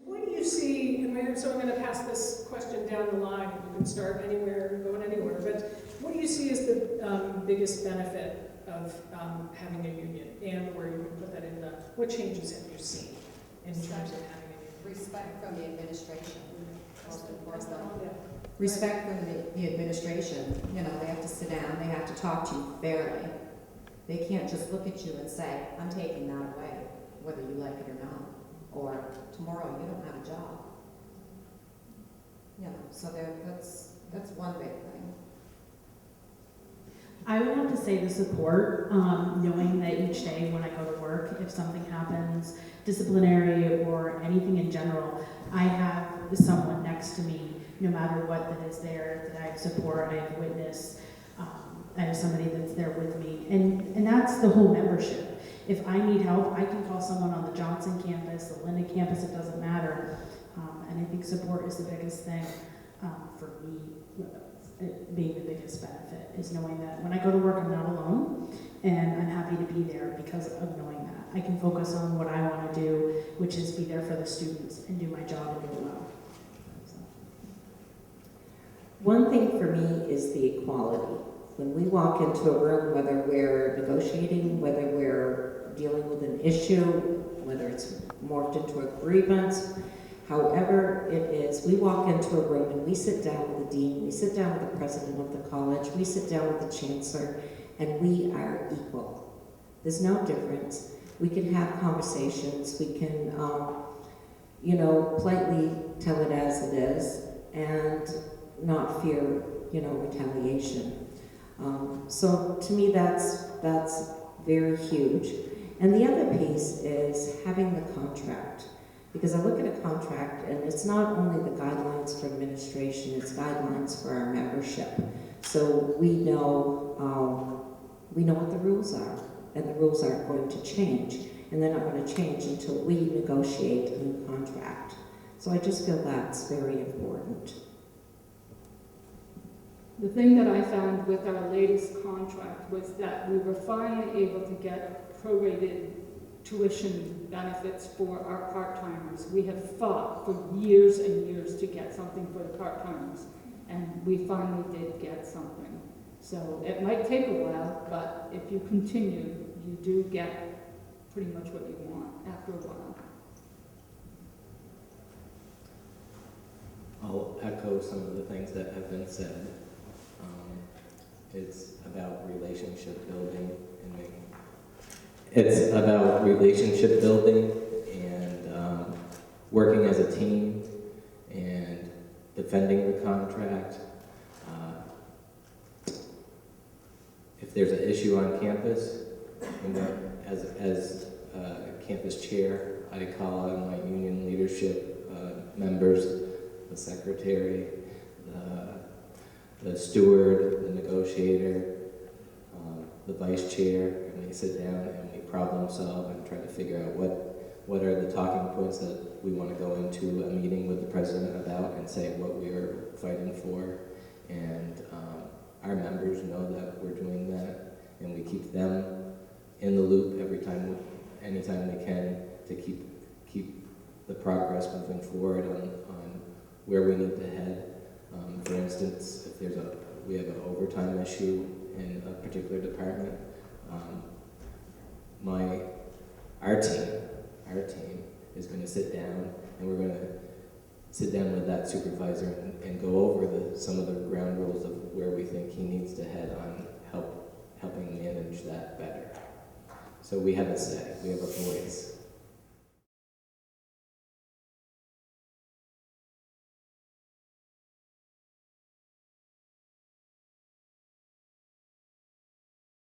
What do you see, so I'm going to pass this question down the line, you can start anywhere, going anywhere, but what do you see as the biggest benefit of having a union, and where you can put that in what changes have you seen in terms of having a union? Respect from the administration, most important. Respect from the administration, you know, they have to sit down, they have to talk to you fairly. They can't just look at you and say, I'm taking that away, whether you like it or not. Or tomorrow you don't have a job. You know, so that's one big thing. I would have to say the support, knowing that each day when I go to work, if something happens, disciplinary or anything in general, I have someone next to me, no matter what, that is there, that I have support, I have witness, I have somebody that's there with me. And that's the whole membership. If I need help, I can call someone on the Johnson campus, the Linden campus, it doesn't matter. And I think support is the biggest thing for me, being the biggest benefit, is knowing that when I go to work, I'm not alone, and I'm happy to be there because of knowing that. I can focus on what I want to do, which is be there for the students and do my job and do it well. So. One thing for me is the equality. When we walk into a room, whether we're negotiating, whether we're dealing with an issue, whether it's morphed into a grievance, however it is, we walk into a room and we sit down with the dean, we sit down with the president of the college, we sit down with the chancellor, and we are equal. There's no difference. We can have conversations, we can, you know, politely tell it as it is, and not fear, you know, retaliation. So to me, that's very huge. And the other piece is having the contract. Because I look at a contract, and it's not only the guidelines for administration, it's guidelines for our membership. So we know what the rules are, and the rules aren't going to change. And they're not going to change until we negotiate a new contract. So I just feel that's very important. The thing that I found with our latest contract was that we were finally able to get prorated tuition benefits for our part-timers. We have fought for years and years to get something for the part-timers, and we finally did get something. So it might take a while, but if you continue, you do get pretty much what you want after a while. I'll echo some of the things that have been said. It's about relationship building and making. It's about relationship building and working as a team and defending the contract. If there's an issue on campus, and as campus chair, I call on my union leadership members, the secretary, the steward, the negotiator, the vice chair, and we sit down and we problem solve and try to figure out what are the talking points that we want to go into a meeting with the president about and say what we are fighting for. And our members know that we're doing that, and we keep them in the loop anytime we can, to keep the progress moving forward on where we need to head. For instance, if we have an overtime issue in a particular department, our team is going to sit down, and we're going to sit down with that supervisor and go over some of the ground rules of where we think he needs to head on helping manage that better. So we have a say, we have a voice.